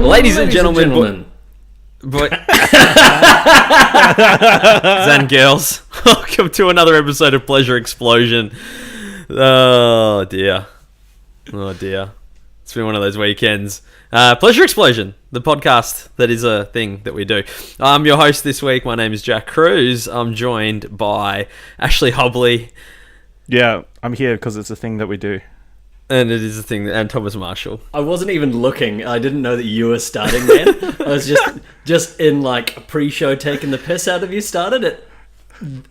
Ladies and gentlemen. And girls, welcome to another episode of Pleasure Explosion. Oh dear. It's been one of those weekends. Pleasure Explosion, the podcast that is a thing that we do. I'm your host this week. My name is Jack Cruz. I'm joined by Ashley Hobley. Yeah, I'm here because it's a thing that we do. And it is a thing and Thomas Marshall. I wasn't even looking. I didn't know that you were starting then. I was just in like a pre-show taking the piss out of you. Started at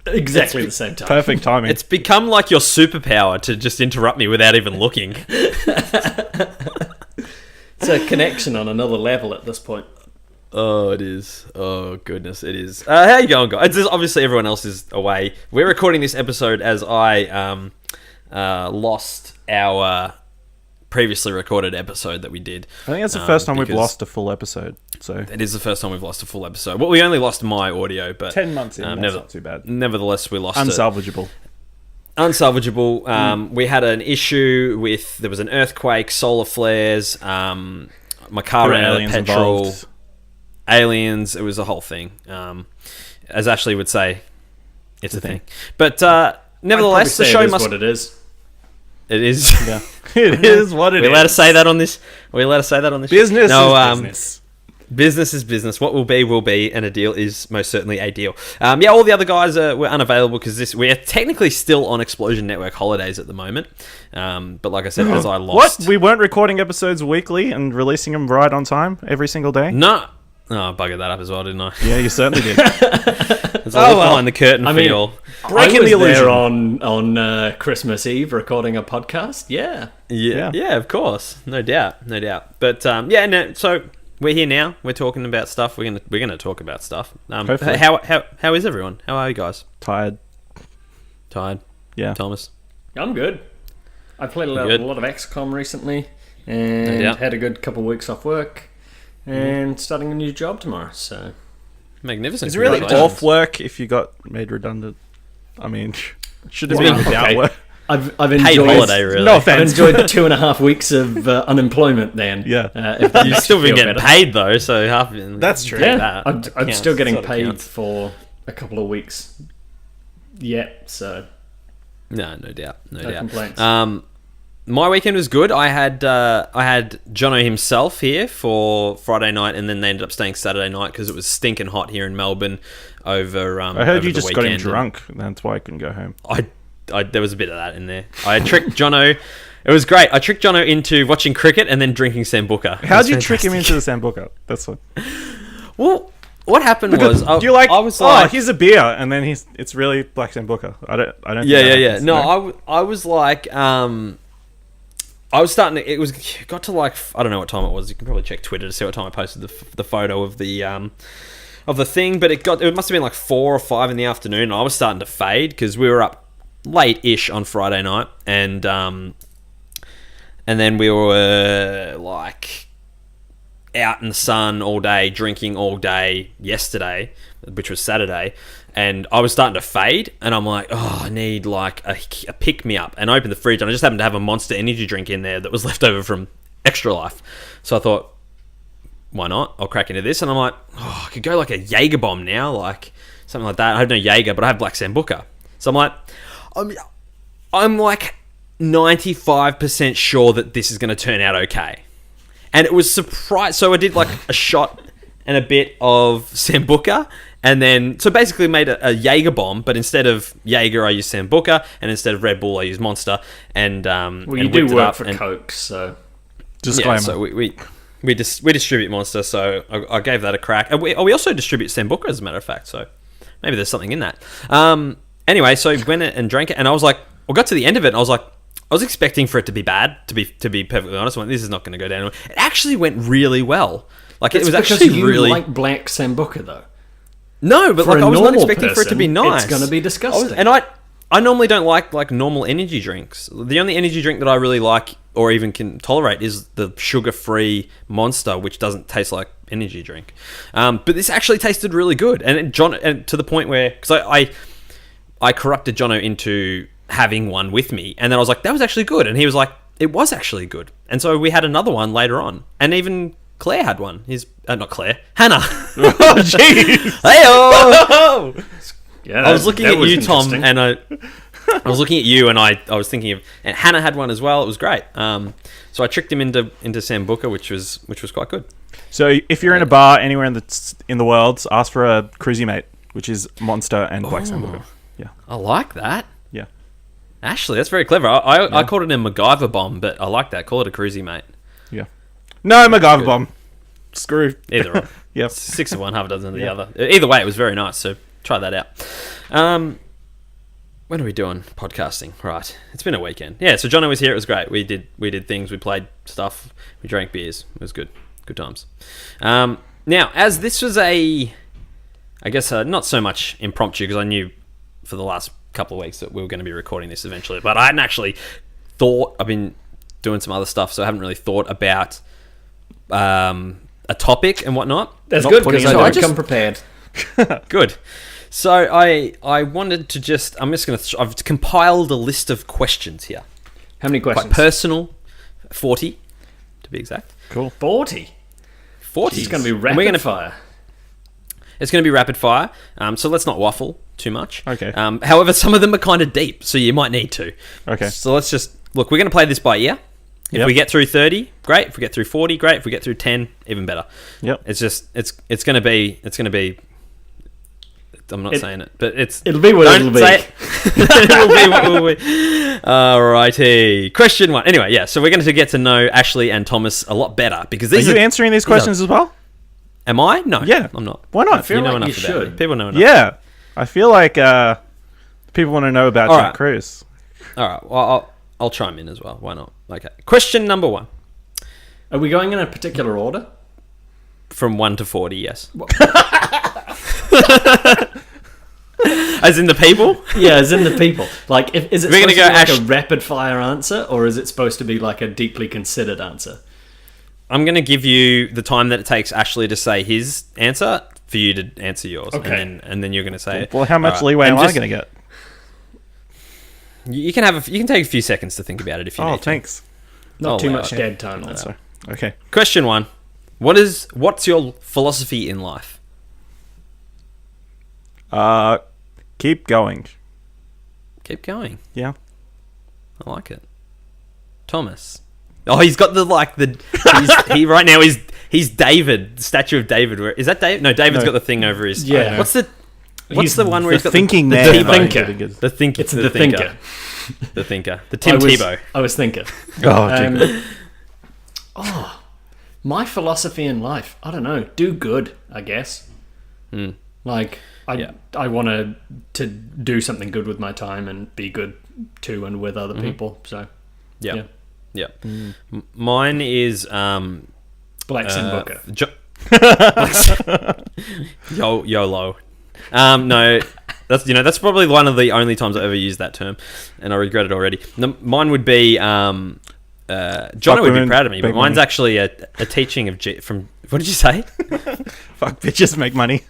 exactly the same time. Perfect timing. It's become like your superpower to just interrupt me without even looking. It's a connection on another level at this point. Oh, it is. Oh, goodness, it is. How you going, guys? Obviously, everyone else is away. We're recording this episode as I lost our previously recorded episode that we did. I think that's the first time we've lost a full episode. So it is the first time we've lost a full episode. Well, we only lost my audio, but 10 months in, that's not too bad. Nevertheless, we lost Unsalvageable. We had an issue with, there was an earthquake, solar flares, my car ran out of petrol, involved. Aliens, it was a whole thing. As Ashley would say, it's a thing. But nevertheless, the show must... what it is. It is. Yeah. It is what it is. We're allowed to say that on this. We're allowed to say that on this. Business is business. Business is business. What will be, and a deal is most certainly a deal. All the other guys were unavailable because we are technically still on Explosion Network holidays at the moment. But like I said, as I lost... What? We weren't recording episodes weekly and releasing them right on time every single day? No. Oh, I buggered that up as well, didn't I? Yeah, you certainly did. There's a lot behind the curtain for you all. Breaking the illusion. There on Christmas Eve recording a podcast. Yeah, of course, no doubt. But so we're here now. We're talking about stuff. We're gonna talk about stuff. Hopefully. How is everyone? How are you guys? Tired. Yeah. Thomas. I'm good. I played a lot of XCOM recently and had a good couple of weeks off work. And starting a new job tomorrow, so... Magnificent. Is it really off work if you got made redundant? I mean, should have been without work. I've enjoyed... Paid holiday, really. No offense. I've enjoyed the 2.5 weeks of unemployment then. Yeah. You've still been getting paid, though, so half... That's true. Yeah, I'm still getting paid for a couple of weeks yet, so... No doubt. No complaints. My weekend was good. I had Jono himself here for Friday night, and then they ended up staying Saturday night because it was stinking hot here in Melbourne over. I heard you just got him drunk. That's why I couldn't go home. There was a bit of that in there. I tricked Jono. It was great. I tricked Jono into watching cricket and then drinking Sambuca. How'd you trick him into the Sambuca? That's what. Well, what happened was I was like, here's a beer, and then it's really black Sambuca. I don't. Yeah. No, I was like, I was starting to, it got to like, I don't know what time it was. You can probably check Twitter to see what time I posted the photo of the thing, but it must have been like 4 or 5 in the afternoon. And I was starting to fade because we were up late-ish on Friday night, and then we were like out in the sun all day, drinking all day yesterday, which was Saturday. And I was starting to fade, and I'm like, I need like a pick-me-up. And I opened the fridge, and I just happened to have a Monster energy drink in there that was left over from Extra Life. So I thought, why not? I'll crack into this. And I'm like, I could go like a Jaeger bomb now, like something like that. I have no Jaeger, but I have Black Sambuca. So I'm like, I'm like 95% sure that this is going to turn out okay. And it was surprised. So I did like a shot and a bit of Sambuca. And then, so basically made a Jaeger bomb, but instead of Jaeger, I used Sambuca, and instead of Red Bull, I used Monster. And you do work for Coke, so disclaimer. Yeah, so we distribute Monster, so I gave that a crack. And we also distribute Sambuca, as a matter of fact. So maybe there's something in that. Anyway, so I went and drank it, and I was like, I got to the end of it, and I was like, I was expecting for it to be bad. To be perfectly honest, I went, this is not going to go down. It actually went really well. Like it was actually really like Black Sambuca, though. No, but like I was not expecting for it to be nice. It's going to be disgusting. And I normally don't like normal energy drinks. The only energy drink that I really like or even can tolerate is the sugar-free Monster, which doesn't taste like energy drink. But this actually tasted really good, and to the point where, because I corrupted Jono into having one with me, and then I was like, that was actually good, and he was like, it was actually good, and so we had another one later on, and even Claire had one. Not Claire, Hannah. Oh, jeez. Hey-oh! Yeah, I was looking that at was you, Tom, interesting. and I was looking at you, and I was thinking of, and Hannah had one as well. It was great. So I tricked him into Sambuca, which was quite good. So if you're in a bar anywhere in the world, ask for a cruisy mate, which is Monster and Black Sambuca. Yeah. I like that. Yeah. Ashley, that's very clever. I called it a MacGyver bomb, but I like that. Call it a cruisy mate. Yeah. No, MacGyver bomb. Screw. Either or. Yep. 6 of one, half a dozen of the other. Either way, it was very nice. So try that out. When are we doing podcasting? Right. It's been a weekend. Yeah, so Jono was here. It was great. We did things. We played stuff. We drank beers. It was good. Good times. Now, as this was I guess not so much impromptu, because I knew for the last couple of weeks that we were going to be recording this eventually, but I hadn't actually thought. I've been doing some other stuff, so I haven't really thought about a topic and whatnot. That's Not good, putting because it I in. don't come prepared. Good. So I wanted to I've compiled a list of questions here. How many Quite questions? personal. 40, to be exact. Cool. 40. 40. It's going to be And we're rapid gonna- fire. It's going to be rapid fire, so let's not waffle too much. Okay. However, some of them are kind of deep, so you might need to. Okay. So let's just look. We're going to play this by ear. If Yep. we get through 30, great. If we get through 40, great. If we get through 10, even better. Yep. It's just it's going to be. I'm not saying it, but It'll be what don't it'll be. say it. It'll be what it will be. Alrighty. Question 1. Anyway, yeah. So we're going to get to know Ashley and Thomas a lot better, because Are these you answering these questions as well? Am I? No. Yeah. I'm not. Why not? I feel You know like enough you about me. should. People know enough. Yeah. I feel like people want to know about All Jack right. Cruz. All right. Well, I'll chime in as well. Why not? Okay. Question number 1. Are we going in a particular order? From 1 to 40, yes. As in the people? Yeah, as in the people. Like, is it We're supposed gonna to go be like a rapid fire answer, or is it supposed to be like a deeply considered answer? I'm going to give you the time that it takes Ashley to say his answer for you to answer yours. Okay. And then you're going to say it. Well, how much All right. leeway And am I just- going to get? You can take a few seconds to think about it if you Oh, need to. thanks. Not too wow, much okay. dead time. Though. So, okay. Question 1. What's your philosophy in life? Keep going. Keep going. Yeah. I like it. Thomas. Oh, he's got he right now he's David, the statue of David. Where is that David? No, David's No. got the thing over his. Yeah. What's the He's one where The he's got thinking the man. T-bone? thinker. The thinker. It's the thinker. The thinker. The Tim Tebow. I was thinking. Oh, My philosophy in life, I don't know. Do good, I guess. Like, Yeah. I want to do something good with my time and be good to and with other people. So, Yeah. Yeah. Mine is Black Sambuca. YOLO. No, that's probably one of the only times I ever used that term, and I regret it already. Mine would be Jono would be women, proud of me, but big mine's money. actually a teaching of from what did you say? fuck bitches, make money.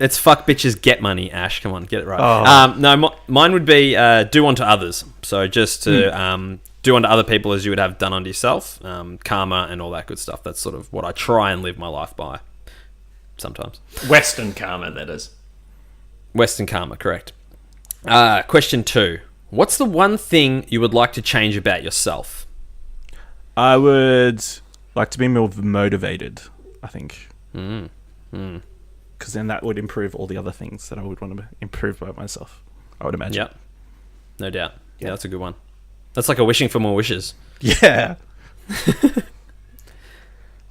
It's fuck bitches, get money. Ash, come on, get it right. Oh. No, mine would be do unto others. So just to do unto other people as you would have done unto yourself. Karma and all that good stuff. That's sort of what I try and live my life by. Sometimes. Western karma, that is. Western karma, correct. Question 2. What's the one thing you would like to change about yourself? I would like to be more motivated, I think. Because then that would improve all the other things that I would want to improve by myself, I would imagine. Yep. No doubt. Yeah, that's a good one. That's like a wishing for more wishes. Yeah.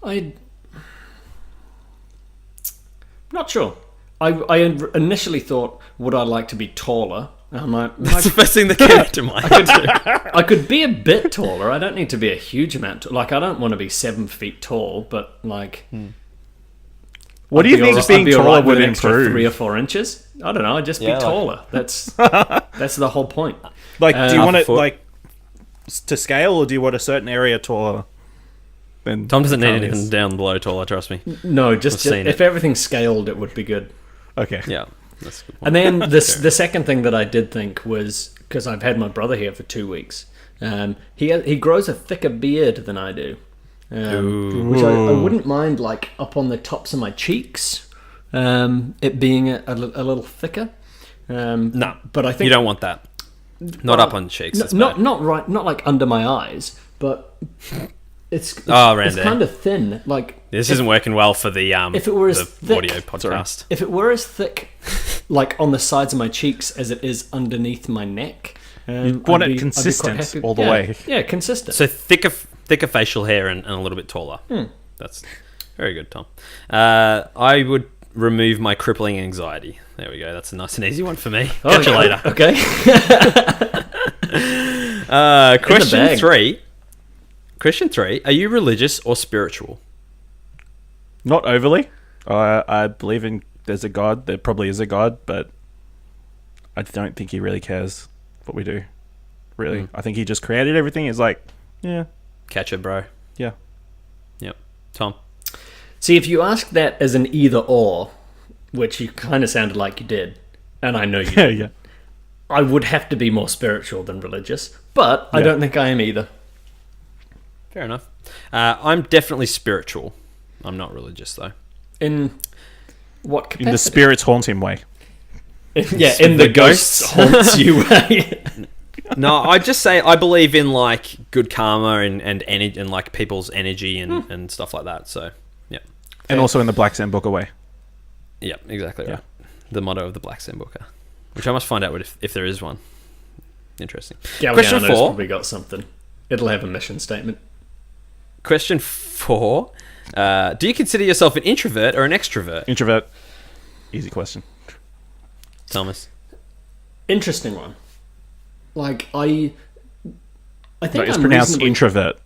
I'm not sure. I initially thought, would I like to be taller? And I'm like, That's the first thing that came to mind. I could be a bit taller. I don't need to be a huge amount. Like, I don't want to be 7 feet tall, but like, What do you think being be taller alright would with an extra improve? 3 or 4 inches? I don't know. I'd just Yeah, be like- taller. That's the whole point. Like, do you half want a it foot. like to scale, or do you want a certain area taller? Than Tom doesn't need Carl anything is? down below taller, trust me. No, just seen if it. everything's scaled, it would be good. Okay. Yeah, that's a good point. And then the second thing that I did think was, because I've had my brother here for 2 weeks, He grows a thicker beard than I do, which I wouldn't mind like up on the tops of my cheeks, it being a little thicker. No, but I think you don't want that. Not up on the cheeks. That's not bad. not like under my eyes, but it's around there. kind of thin. Like This isn't working well for the if it were as the thick, audio podcast. If it were as thick, like on the sides of my cheeks as it is underneath my neck, You want I'd it be quite consistent happy. all the Yeah, way. Yeah, consistent. So thicker facial hair and a little bit taller. That's very good, Tom. I would remove my crippling anxiety. There we go. That's a nice and easy one for me. Catch you later. Okay. Question 3. Question 3. Are you religious or spiritual? Not overly. I believe in there's a God. There probably is a God, but I don't think he really cares what we do. Really. I think he just created everything. He's like, yeah. Catch it, bro. Yeah. Yep. Tom? See, if you ask that as an either or, which you kind of sounded like you did, and I know you did, yeah. I would have to be more spiritual than religious, but I don't think I am either. Fair enough. I'm definitely spiritual. I'm not religious, though. In what capacity? In the spirits haunt him way. In the ghosts haunts you way. No, I just say I believe in like good karma and energy and like people's energy and stuff like that. So, yeah. And also in the Black Sand Booker way. Yeah, exactly right. The motto of the Black Sand Booker, which I must find out if there is one. Interesting. Question 4. Probably got something. It'll have a mission statement. Question 4. Do you consider yourself an introvert or an extrovert? Introvert. Easy question. Thomas. Interesting one. Like I think No, it's I'm pronounced introvert.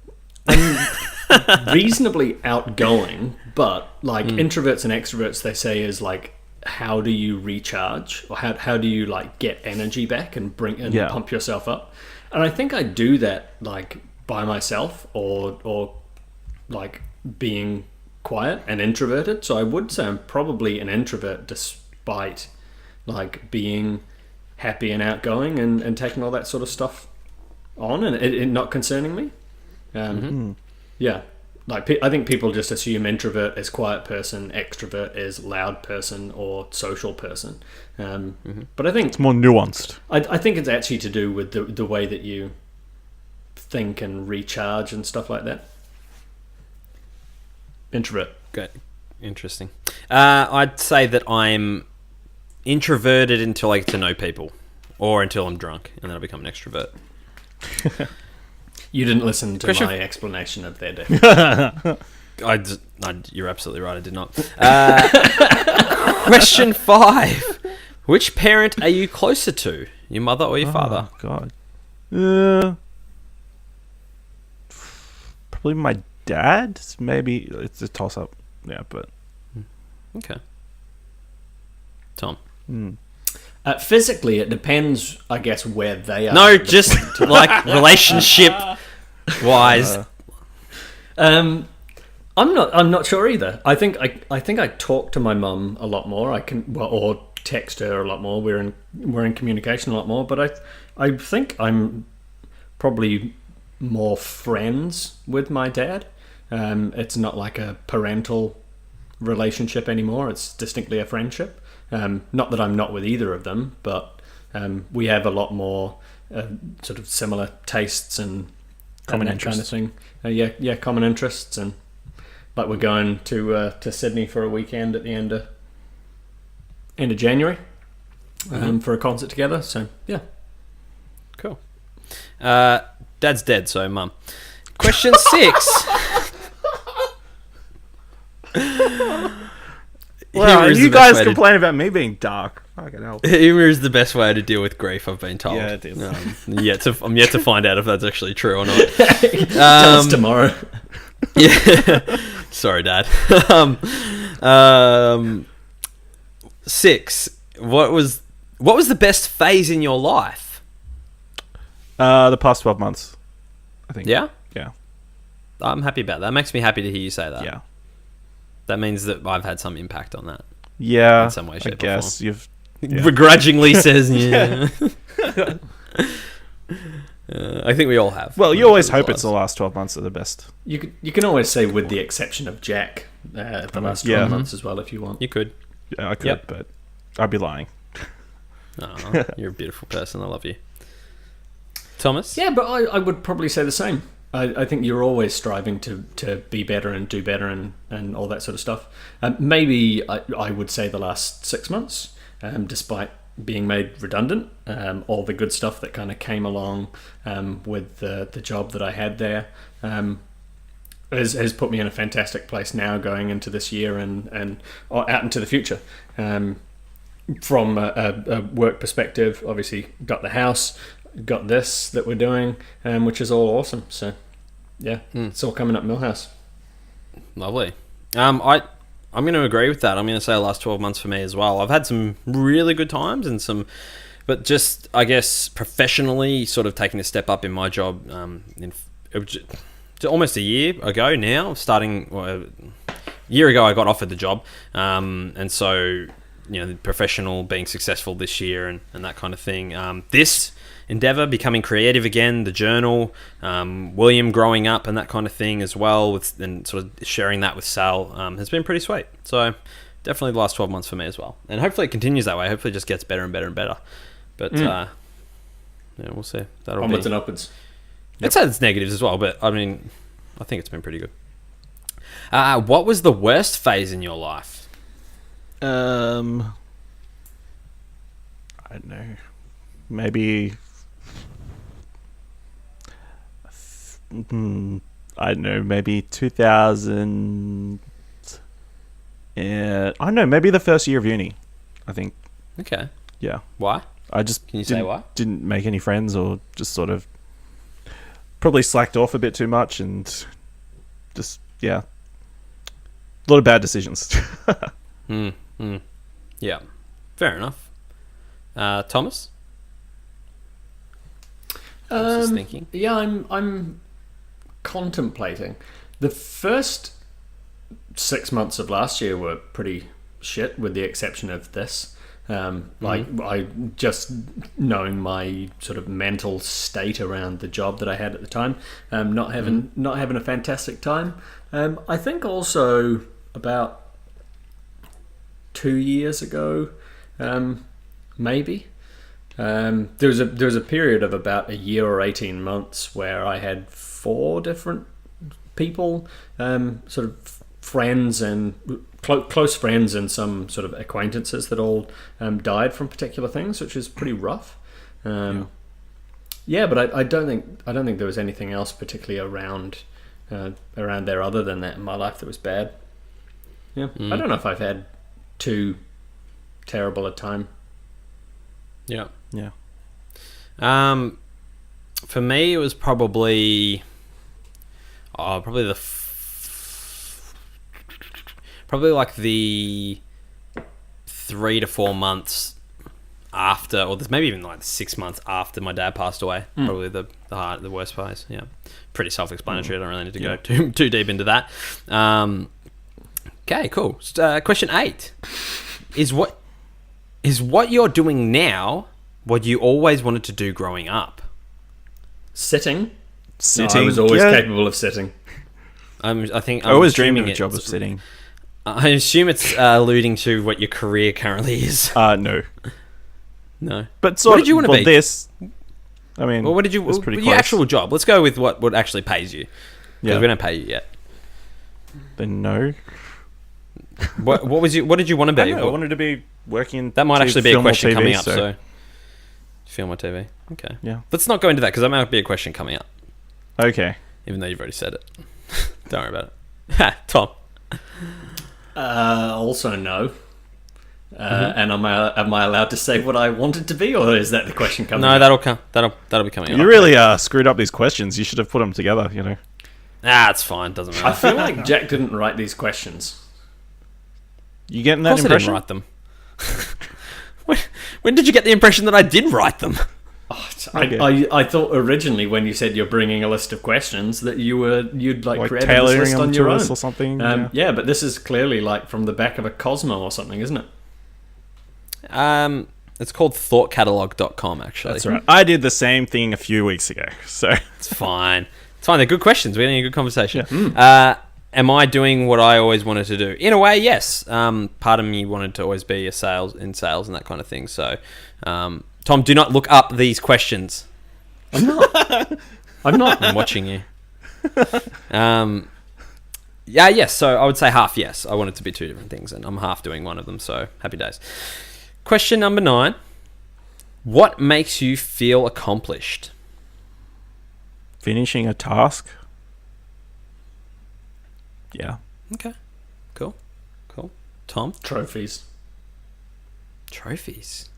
I'm reasonably outgoing, but like introverts and extroverts, they say is like, how do you recharge, or how do you like get energy back and pump yourself up? And I think I do that like by myself or like being quiet and introverted. So I would say I'm probably an introvert despite like being happy and outgoing and taking all that sort of stuff on and it not concerning me. Yeah, like I think people just assume introvert is quiet person, extrovert is loud person or social person. But I think It's more nuanced. I think it's actually to do with the way that you think and recharge and stuff like that. Introvert. Great. Interesting. I'd say that I'm introverted until I get to know people, or until I'm drunk, and then I become an extrovert. You didn't listen to Question- my explanation of their definition. You're absolutely right. I did not. Question 5. Which parent are you closer to, your mother or your father? God. Probably my dad. Maybe it's a toss up. Yeah, but Okay. Tom. Physically, it depends, I guess, where they are. No, just like relationship wise. I'm not sure either. I think I talk to my mum a lot more. Or text her a lot more. We're in communication a lot more. But I think I'm probably more friends with my dad. It's not like a parental relationship anymore. It's distinctly a friendship. Not that I'm not with either of them, but we have a lot more sort of similar tastes and Common that interests. kind of thing. Common interests, and like we're going to Sydney for a weekend at the end of January for a concert together. So yeah, Cool. Dad's dead, so mum. Question 6. Well, Humor is you the best guys way to- complain about me being dark. Fucking hell. Humor is the best way to deal with grief, I've been told. Yeah, it is. I'm yet to find out if that's actually true or not. tell us tomorrow. Yeah. Sorry, Dad. 6. What was the best phase in your life? The past 12 months, I think. Yeah? Yeah. I'm happy about that. It makes me happy to hear you say that. Yeah. That means that I've had some impact on that. Yeah. In some way, shape, I or guess form. you've. Yeah. Begrudgingly says, yeah. I think we all have. Well, you always hope it's the last 12 months are the best. You can always say with the exception of Jack, the last 12 months as well, if you want. You could. Yeah, I could, but I'd be lying. Oh, you're a beautiful person. I love you. Thomas? Yeah, but I would probably say the same. I think you're always striving to be better and do better and all that sort of stuff. Maybe I would say the last 6 months, despite being made redundant, all the good stuff that kind of came along with the job that I had there has put me in a fantastic place now going into this year and out into the future. From a work perspective, obviously got the house, got this that we're doing, which is all awesome. So, yeah, it's all coming up Millhouse. Lovely. I'm going to agree with that. I'm going to say the last 12 months for me as well. I've had some really good times and some, but just, I guess, professionally sort of taking a step up in my job almost a year ago now, a year ago I got offered the job. And so, the professional being successful this year and that kind of thing. This endeavor, becoming creative again, the journal, William growing up and that kind of thing as well, and sort of sharing that with Sal has been pretty sweet. So definitely the last 12 months for me as well. And hopefully it continues that way. Hopefully it just gets better and better and better. But we'll see. Onwards and upwards. It's had its negatives as well, but I mean, I think it's been pretty good. What was the worst phase in your life? I don't know. Maybe I don't know, maybe 2000. I don't know, maybe the first year of uni, I think. Okay. Yeah. Why? I just Can you say why? Didn't make any friends, or just sort of probably slacked off a bit too much, and just a lot of bad decisions. Yeah. Fair enough. Thomas? I was just thinking. Yeah, I'm contemplating. The first 6 months of last year were pretty shit, with the exception of this. I just knowing my sort of mental state around the job that I had at the time, not having a fantastic time. I think also about 2 years ago, maybe. There was a period of about a year or 18 months where I had 4 different people, sort of friends and close friends and some sort of acquaintances that all died from particular things, which is pretty rough. But I don't think there was anything else particularly around there other than that in my life that was bad. I don't know if I've had too terrible a time. Yeah. For me, it was probably like the 3 to 4 months after, or maybe even like 6 months after my dad passed away. Probably the worst phase. Yeah, pretty self-explanatory. I don't really need to go too deep into that. Okay, cool. Question 8 is what you're doing now what you always wanted to do growing up? Sitting. No, I was always capable of sitting. I was dreaming of a job of sitting. I assume it's alluding to what your career currently is. No. But what did you want to be? This, I mean, what did you? was pretty your close. actual job. Let's go with what actually pays you. Because we don't pay you yet. Then no. What did you want to be? I wanted to be working. That might actually be a question TV, coming up. So, film or TV. Okay. Yeah. Let's not go into that because that might be a question coming up. Okay. Even though you've already said it. Don't worry about it. Tom. Also no. And am I allowed to say what I wanted to be, or is that the question coming? No, that'll come. That'll be coming up. You really screwed up these questions. You should have put them together. It's fine. Doesn't matter. I feel like Jack didn't write these questions. You getting that Of course impression? I didn't write them. When did you get the impression that I did write them? I thought originally when you said you're bringing a list of questions that you'd created this tailoring list them on to your us own or something. Yeah, but this is clearly like from the back of a Cosmo or something, isn't it? It's called thoughtcatalog.com, actually. That's right. I did the same thing a few weeks ago, so It's fine. It's fine. They're good questions. We're having a good conversation. Yeah. Am I doing what I always wanted to do? In a way, yes. Part of me wanted to always be in sales and that kind of thing. So, Tom, do not look up these questions. I'm not. I'm watching you. Yeah, yes. So I would say half yes. I want it to be two different things, and I'm half doing one of them. So happy days. Question number 9. What makes you feel accomplished? finishing a task. Yeah. Okay. Cool. Tom? Trophies. Trophies.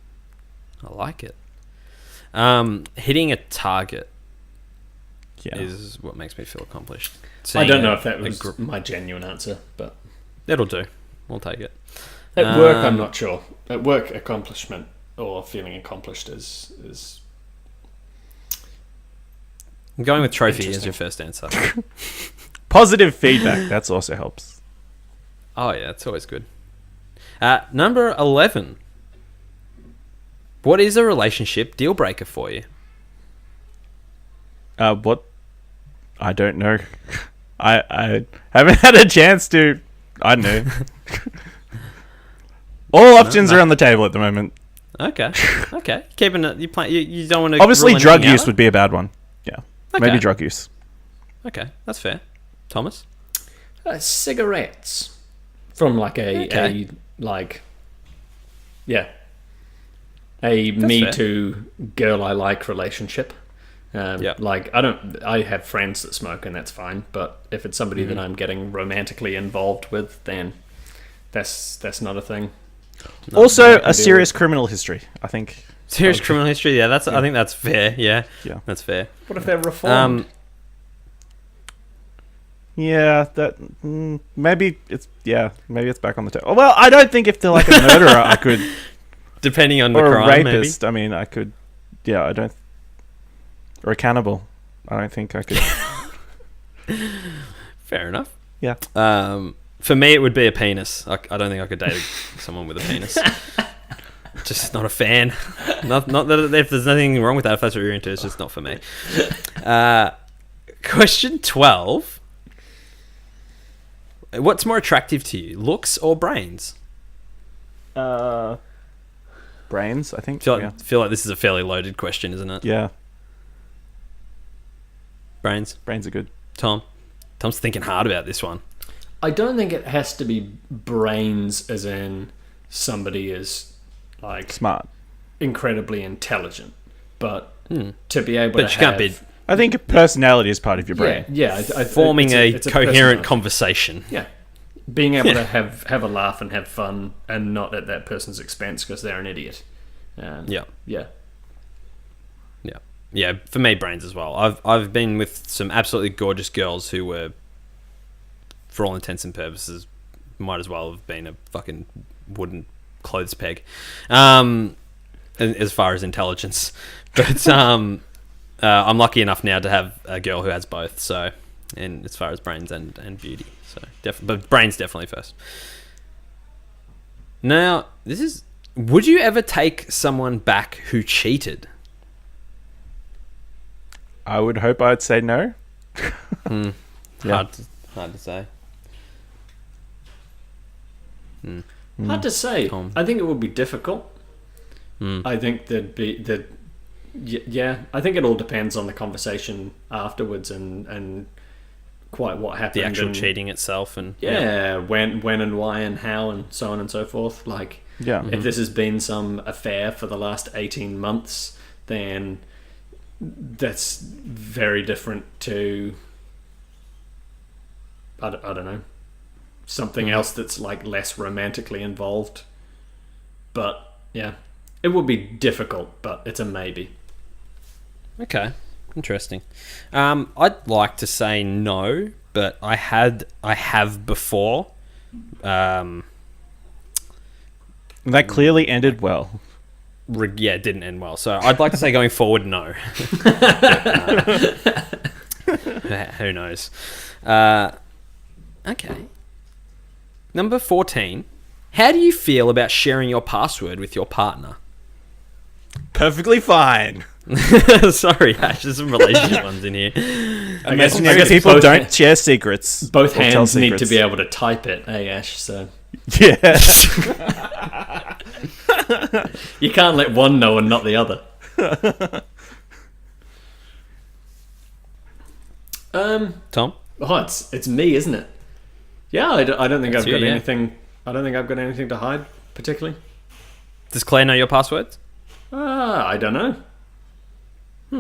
I like it. Hitting a target is what makes me feel accomplished. I don't know if that was my genuine answer, but it'll do. We'll take it. At work, I'm not sure. At work, accomplishment or feeling accomplished is I'm going with trophy as your first answer. Positive feedback. That's also helps. Oh, yeah. It's always good. Number 11. What is a relationship deal breaker for you? What? I don't know. I haven't had a chance to. I don't know. All options are on the table at the moment. Okay. Keeping it. You don't want to. Obviously, drug use would be a bad one. Yeah. Okay. Maybe drug use. Okay, that's fair. Thomas? Cigarettes from like a me fair. too girl I like relationship. Yeah. Like I have friends that smoke and that's fine, but if it's somebody that I'm getting romantically involved with, then that's not a thing. Also, a serious criminal history, I think. Serious criminal history. Yeah, I think that's fair. Yeah, that's fair. What if they're reformed? Yeah, maybe it's back on the table. Well, I don't think if they're like a murderer, I could. Depending on the or crime, a rapist. Maybe. I mean, I could. Yeah, I don't. Or a cannibal. I don't think I could. Fair enough. Yeah. For me, it would be a penis. I don't think I could date someone with a penis. Just not a fan. Not that if there's nothing wrong with that, if that's what you're into, it's just not for me. Question 12. What's more attractive to you, looks or brains? Brains, I think. Feel like this is a fairly loaded question, isn't it? Yeah. Brains are good. Tom's thinking hard about this one. I don't think it has to be brains as in somebody is like smart, incredibly intelligent, but to be able to can't be. I think personality is part of your brain. Yeah. Forming a coherent conversation. Yeah. Being able to have a laugh and have fun and not at that person's expense because they're an idiot. Yeah, for me, brains as well. I've been with some absolutely gorgeous girls who were, for all intents and purposes, might as well have been a fucking wooden clothes peg, as far as intelligence. But I'm lucky enough now to have a girl who has both. So, and as far as brains and beauty, so but brains definitely first. Now, would you ever take someone back who cheated? I would hope I'd say no. Yeah. Hard to say. Hard to say. I think it would be difficult. I think I think it all depends on the conversation afterwards and quite what happened. The actual cheating itself and when and why and how and so on and so forth. Like if this has been some affair for the last 18 months, then that's very different to I don't know, something else that's like less romantically involved. But yeah, it would be difficult, but it's a maybe. Okay, interesting. I'd like to say no, but I have before. That clearly ended well. It didn't end well. So I'd like to say going forward, no. Who knows? Okay. Number 14. How do you feel about sharing your password with your partner? perfectly fine. Sorry, Ash, there's some relationship ones in here. I guess people both don't share secrets. Both or tell hands need to secrets. be able to type it, Ash. So Yeah. you can't let one know and not the other. Tom? Oh, it's me, isn't it? Yeah, I don't think I've got yeah. anything. I don't think I've got anything to hide particularly. Does Claire know your passwords? I don't know.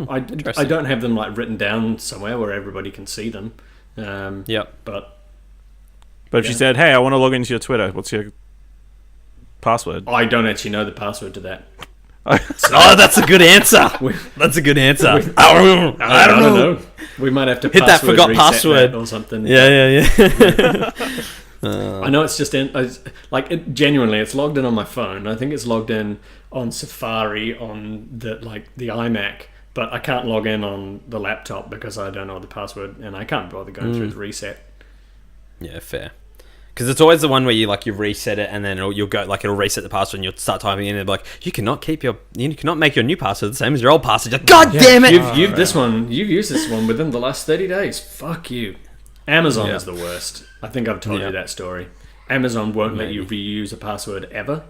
I interesting. don't have them like written down somewhere where everybody can see them. Yep. But But if she said, "Hey, I want to log into your Twitter. What's your password?" I don't actually know the password to that. Oh, that's a good answer. That's a good answer. I don't know. We might have to Hit that password forgot reset password. that or something. Yeah. I know it's just genuinely it's logged in on my phone. I think it's logged in on Safari on the iMac, but I can't log in on the laptop because I don't know the password and I can't bother going through the reset. Yeah, fair. Because it's always the one where you reset it and then you'll go it'll reset the password and you'll start typing in and be like, you cannot make your new password the same as your old password. You're like, God damn it! You've used this one within the last 30 days. Fuck you. Amazon is the worst. I think I've told you that story. Amazon won't let you reuse a password ever.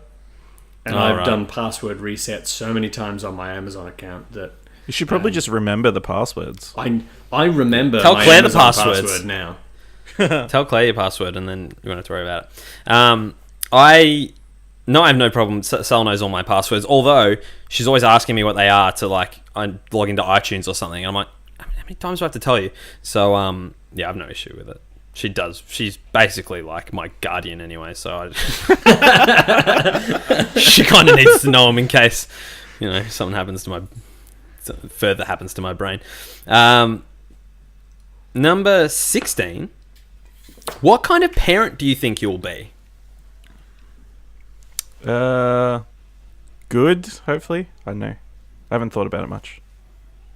And I've done password resets so many times on my Amazon account that You should probably just remember the passwords. I remember Tell my Claire the Amazon passwords. password now. Tell Claire your password and then you won't have to worry about it. I have no problem. Sal knows all my passwords, although she's always asking me what they are to I log into iTunes or something. And I'm like, how many times do I have to tell you? So I have no issue with it. She does. She's basically like my guardian anyway, so she kind of needs to know them in case something happens to my brain. Number 16. What kind of parent do you think you'll be? Good, hopefully. I don't know. I haven't thought about it much.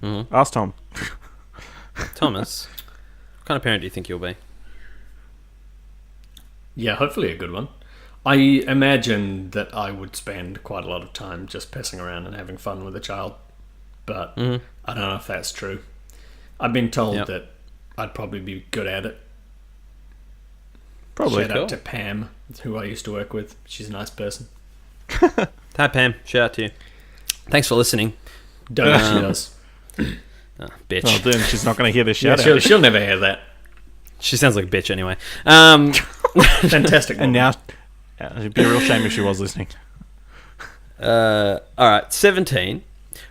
Mm-hmm. Ask Tom. Thomas, what kind of parent do you think you'll be? Yeah, hopefully a good one. I imagine that I would spend quite a lot of time just pissing around and having fun with a child, but I don't know if that's true. I've been told that I'd probably be good at it. Probably. Shout out to Pam, who I used to work with. She's a nice person. Hi Pam, shout out to you. Thanks for listening. Don't know if she does. Oh, bitch. Well, then she's not going to hear this Yeah, shout out. she'll never hear that. She sounds like a bitch anyway. Fantastic. And now, it'd be a real shame if she was listening. All right, 17.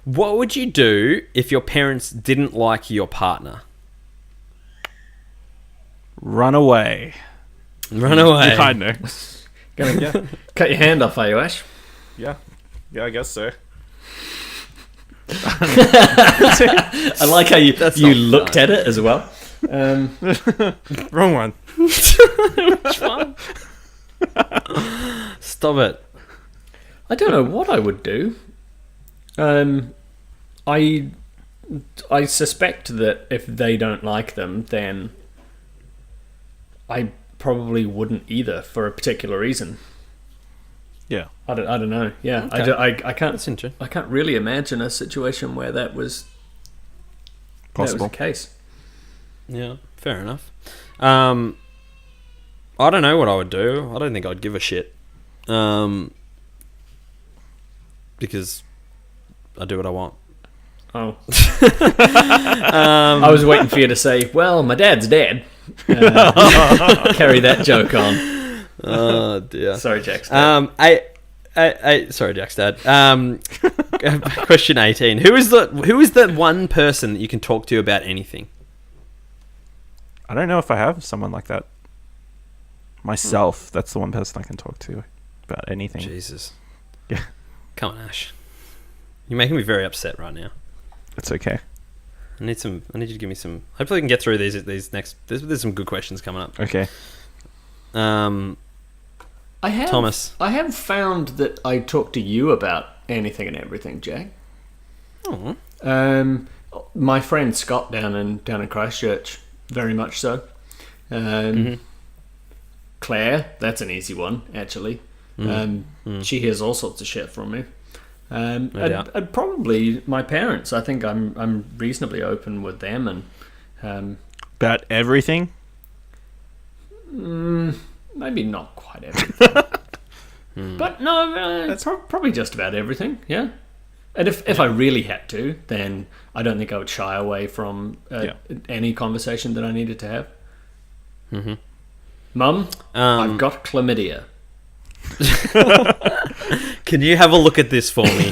What would you do if your parents didn't like your partner? Run away. Run away. I know. Gonna cut your hand off, are you, Ash? Yeah, I guess so. I like how you looked at it as well. Wrong one. Which one? Stop it. I don't know what I would do. I suspect that if they don't like them, then I probably wouldn't either for a particular reason. Yeah. I don't know. Yeah, Okay. I can't. That's interesting. I can't really imagine a situation where that was Possible. the case. Yeah, fair enough. I don't know what I would do. I don't think I'd give a shit. Because I do what I want. Oh. I was waiting for you to say, well, my dad's dead. Carry that joke on. Oh dear. Sorry, Jack's dad. Sorry, Jack's dad. Question 18. Who is the one person that you can talk to about anything? I don't know if I have someone like that. Myself, that's the one person I can talk to about anything. Jesus. Yeah. Come on, Ash. You're making me very upset right now. It's okay. I need you to give me some. Hopefully, we can get through these next. There's some good questions coming up. Okay. Thomas. I have found that I talk to you about anything and everything, Jack. Oh. My friend Scott down in Christchurch, very much so. Claire, that's an easy one, actually. She hears all sorts of shit from me. No doubt. I'd probably my parents. I think I'm reasonably open with them, and About everything? maybe not quite everything, but no, it's probably just about everything. Yeah, and if I really had to, then I don't think I would shy away from any conversation that I needed to have. Mm-hmm. Mum, I've got chlamydia. Can you have a look at this for me?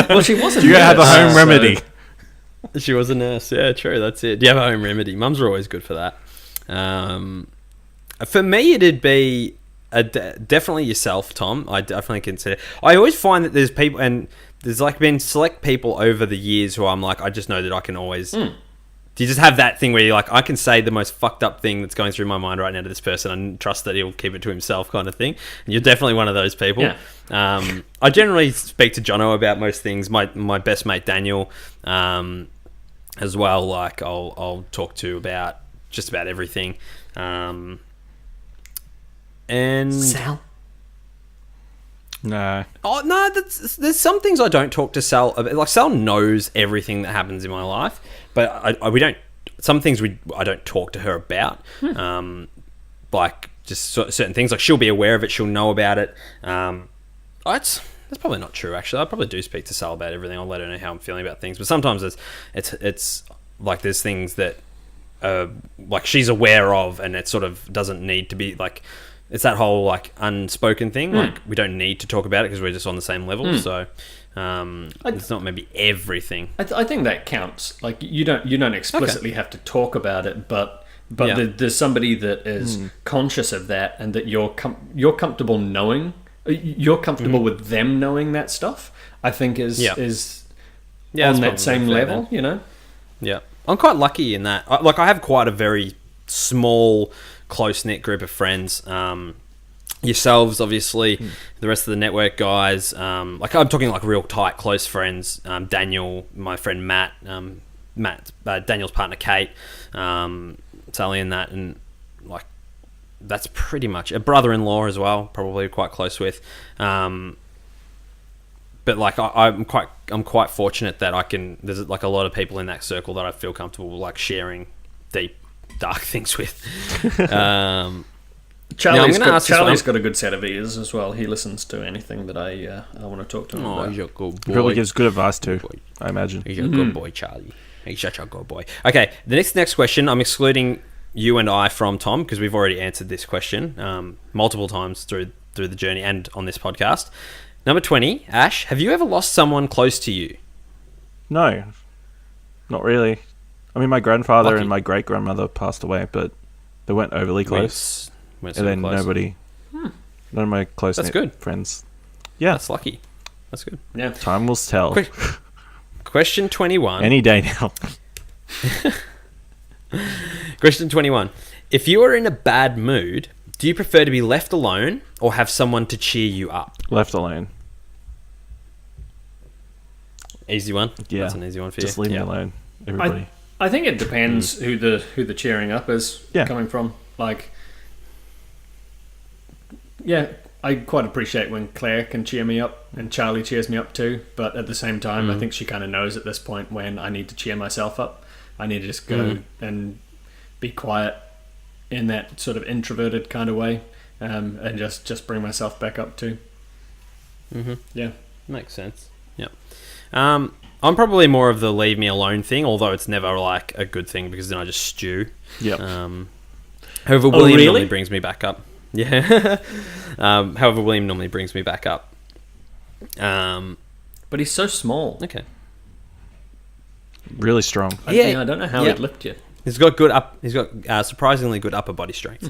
Well, she wasn't. Do you have a home remedy? She was a nurse. Yeah, true. That's it. Do you have a home remedy? Mums are always good for that. For me, it'd be definitely yourself, Tom. I definitely consider. I always find that there's people, and there's like been select people over the years who I'm like, I just know that I can always. Do you just have that thing where you're like, I can say the most fucked up thing that's going through my mind right now to this person and trust that he'll keep it to himself, kind of thing? And you're definitely one of those people. Yeah. I generally speak to Jono about most things. My best mate Daniel, as well. Like I'll talk to about just about everything. And Sal. No. oh no, there's some things I don't talk to Sal about. Like Sal knows everything that happens in my life, but we don't. Some things I don't talk to her about. Like just certain things. Like she'll be aware of it. She'll know about it. That's probably not true. Actually, I probably do speak to Sal about everything. I'll let her know how I'm feeling about things. But sometimes it's like there's things that like she's aware of, and it sort of doesn't need to be like. It's that whole like unspoken thing. Like we don't need to talk about it because we're just on the same level. So it's not maybe everything. I think that counts. Like you don't explicitly have to talk about it, but there's somebody that is conscious of that, and that you're comfortable knowing. You're comfortable with them knowing that stuff. I think is on that same level. You know. Yeah, I'm quite lucky in that. I have quite a very small, close-knit group of friends. Yourselves, obviously, the rest of the network guys. Like I'm talking like real tight, close friends. Daniel, my friend Matt, Daniel's partner Kate, Sally, and that, and like that's pretty much a brother-in-law as well. Probably quite close with. But like I'm quite fortunate that I can. There's like a lot of people in that circle that I feel comfortable like sharing deep, dark things with. Charlie's got a good set of ears as well. He listens to anything that I want to talk to him about. He's a good boy. He probably gives good advice too, I imagine. He's a good boy, Charlie. He's such a good boy. Okay, the next question, I'm excluding you and I from Tom because we've already answered this question multiple times through the journey and on this podcast. Number 20, Ash, have you ever lost someone close to you? No, not really. I mean, my grandfather Lucky. and my great-grandmother passed away, but they weren't overly close. Weren't And then super close. none of my close-knit good. friends. Yeah, That's lucky. That's good. Yeah. time will tell. Question 21. Any day now. Question 21. If you are in a bad mood, do you prefer to be left alone or have someone to cheer you up? Left alone. Easy one. Yeah. That's an easy one for Just you. leave me alone, everybody. I think it depends who the cheering up is coming from. Like, yeah, I quite appreciate when Claire can cheer me up and Charlie cheers me up too. But at the same time, I think she kind of knows at this point when I need to cheer myself up. I need to just go and be quiet in that sort of introverted kind of way, and just bring myself back up too. Yeah, Makes sense. Yeah. I'm probably more of the leave me alone thing, although it's never like a good thing because then I just stew. Yep. However, William really? normally brings me back up. Yeah. However, William normally brings me back up. but he's so small. Okay. Really strong. I don't know how he'd lift you. He's got surprisingly good upper body strength.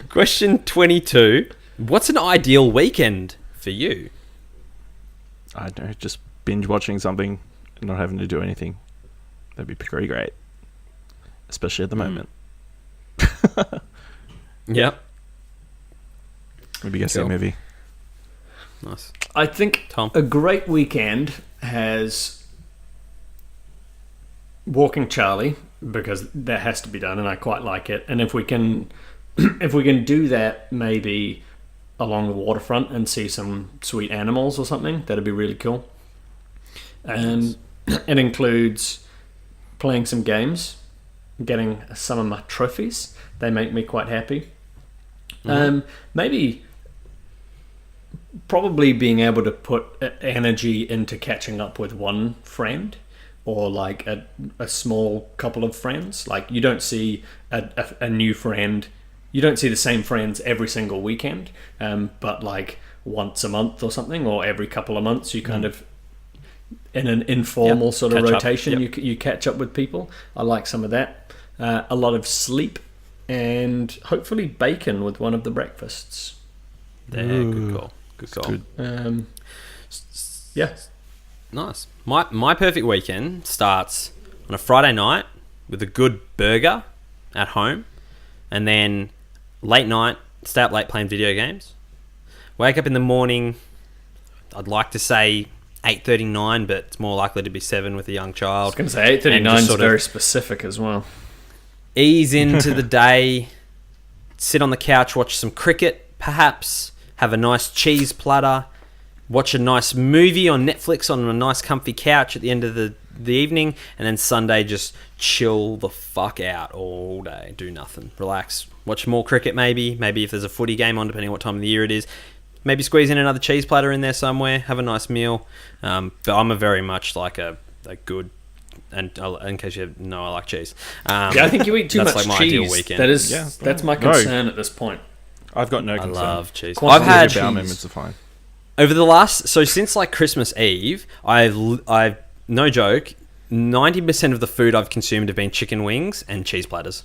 Question 22. What's an ideal weekend for you? I don't know, just binge watching something and not having to do anything. That'd be pretty great. Especially at the moment. Yep. Maybe go see a Cool. movie. Nice. I think Tom? a great weekend has walking Charlie, because that has to be done and I quite like it. And if we can do that maybe along the waterfront and see some sweet animals or something. That'd be really cool. And it includes playing some games, getting some of my trophies. They make me quite happy. Maybe probably being able to put energy into catching up with one friend, or like a small couple of friends. Like, you don't see a new friend, you don't see the same friends every single weekend, but like once a month or something, or every couple of months, you kind of, in an informal sort of rotation, you catch up with people. I like some of that. A lot of sleep, and hopefully bacon with one of the breakfasts. There, good call. Good call. Good. Yeah. Nice. My perfect weekend starts on a Friday night with a good burger at home, and then late night, stay up late playing video games. Wake up in the morning, I'd like to say 8:39, but it's more likely to be 7 with a young child. I was going to say 8:39 is very specific as well. Ease into the day, sit on the couch, watch some cricket, perhaps, have a nice cheese platter, watch a nice movie on Netflix on a nice comfy couch at the end of the evening, and then Sunday just chill the fuck out all day, do nothing, relax, watch more cricket maybe if there's a footy game on, depending on what time of the year it is, maybe squeeze in another cheese platter in there somewhere, have a nice meal. But I'm a very much like a good, and in case you know, I like cheese. I think you eat too much like my cheese. ideal weekend. That's my concern at this point. I've got no concern. I love cheese. I've had bowel movements are fine. Over since like Christmas Eve, I've no joke, 90% of the food I've consumed have been chicken wings and cheese platters.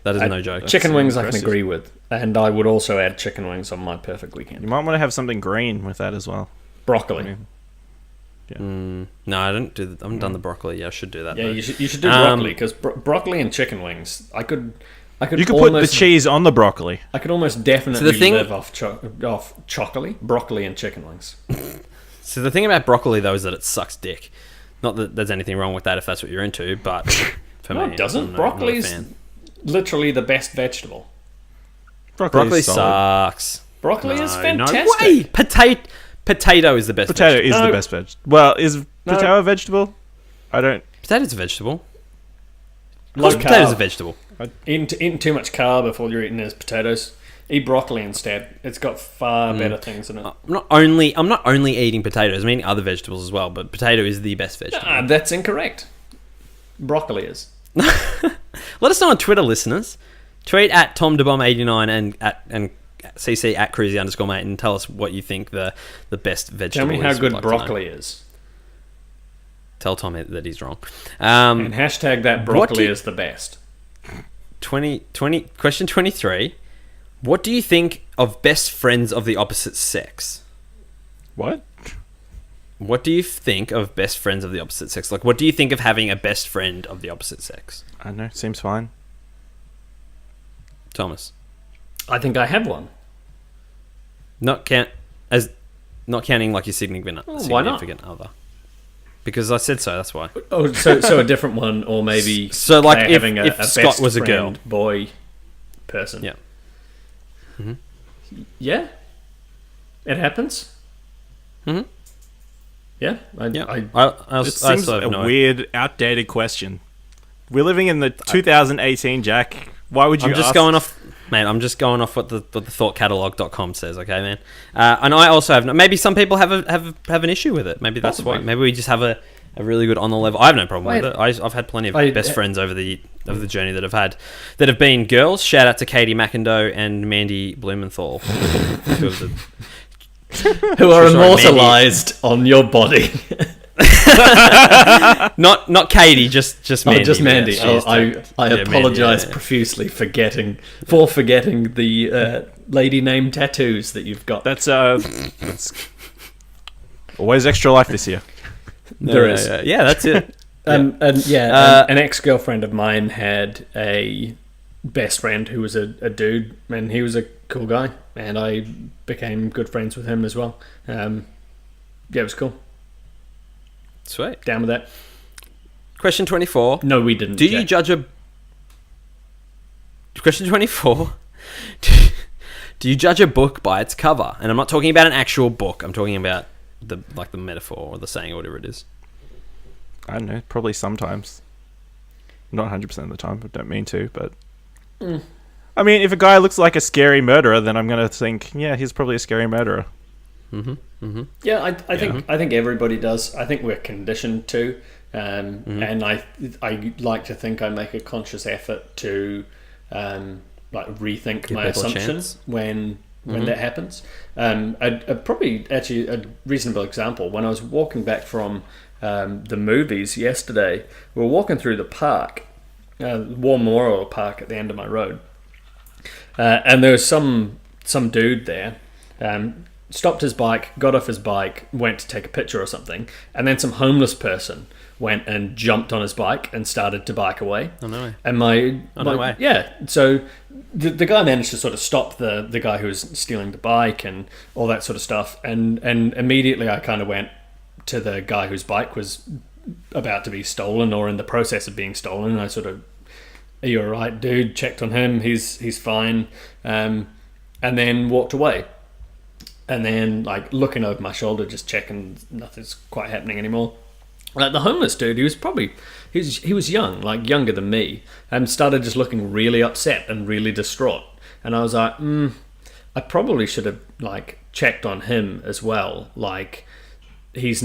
That is no joke. Chicken wings I can agree with, and I would also add chicken wings on my perfect weekend. You might want to have something green with that as well. Broccoli. No, I don't do. I haven't done the broccoli. Yeah, I should do that. Yeah, though. you should do broccoli, because broccoli and chicken wings, I could. You could put the cheese on the broccoli. I could almost definitely live off chocolate, broccoli and chicken wings. So the thing about broccoli though is that it sucks dick. Not that there's anything wrong with that if that's what you're into, but for me, it doesn't. Broccoli's literally the best vegetable. Broccoli sucks. Broccoli is fantastic. No way. Potato is the best. Potato is the best veg. Well, is potato a vegetable? I don't. Potato's a vegetable. Of Low course, potato's a carb. vegetable. Eating too much carb before you're eating those potatoes. Eat broccoli instead. It's got far better things in it. I'm not only eating potatoes. I'm eating other vegetables as well, but potato is the best vegetable. That's incorrect. Broccoli is. Let us know on Twitter, listeners. Tweet at TomDeBomb89 and CC at Cruzy_mate and tell us what you think the best vegetable is. Tell me how good broccoli is. Tell Tom that he's wrong. And hashtag that broccoli is the best. Question 23. What do you think of best friends of the opposite sex? What? What do you think of best friends of the opposite sex? Like, what do you think of having a best friend of the opposite sex? I don't know. Seems fine. Thomas? I think I have one. Not counting like your significant other. Because I said so, that's why. Oh, so a different one, or maybe so like having if a Scott best was a friend, girl, boy, person. Yeah. Yeah. It happens. Mm-hmm. Yeah. It seems a weird, outdated question. We're living in the 2018, Jack. Why would you I'm just going off what the thoughtcatalog.com says, okay, man? And I also have maybe some people have an issue with it. Maybe that's why. Maybe we just have a really good on the level. I have no problem with it. I've had plenty of best friends over the journey that have been girls. Shout out to Katie McIndoe and Mandy Blumenthal. Who are immortalized on your body. not Katie, just Mandy. Just Mandy. I apologize profusely for forgetting the lady name tattoos that you've got. That's always extra life this year. There is. Yeah, that's it. An ex-girlfriend of mine had a best friend who was a dude, and he was a cool guy, and I became good friends with him as well. It was cool. Sweet. Down with that. Question 24. No, we didn't. Question 24. Do you judge a book by its cover? And I'm not talking about an actual book. I'm talking about the metaphor or the saying or whatever it is. I don't know. Probably sometimes. Not 100% of the time. I don't mean to, but... I mean, if a guy looks like a scary murderer, then I'm going to think, yeah, he's probably a scary murderer. Yeah, I think everybody does. I think we're conditioned to, and I like to think I make a conscious effort to rethink my assumptions when that happens. Probably actually a reasonable example. When I was walking back from the movies yesterday, we were walking through the park, War Memorial Park at the end of my road, and there was some dude there. Stopped his bike, got off his bike, went to take a picture or something, and then some homeless person went and jumped on his bike and started to bike away. Oh, no way. And no way. Yeah, so the guy managed to sort of stop the guy who was stealing the bike and all that sort of stuff, and immediately I kind of went to the guy whose bike was about to be stolen or in the process of being stolen, and I sort of, "Are you alright, dude?" Checked on him, he's fine, and then walked away. And then, looking over my shoulder, just checking nothing's quite happening anymore. The homeless dude, he was young, younger than me, and started just looking really upset and really distraught. And I was like, I probably should have checked on him as well. He's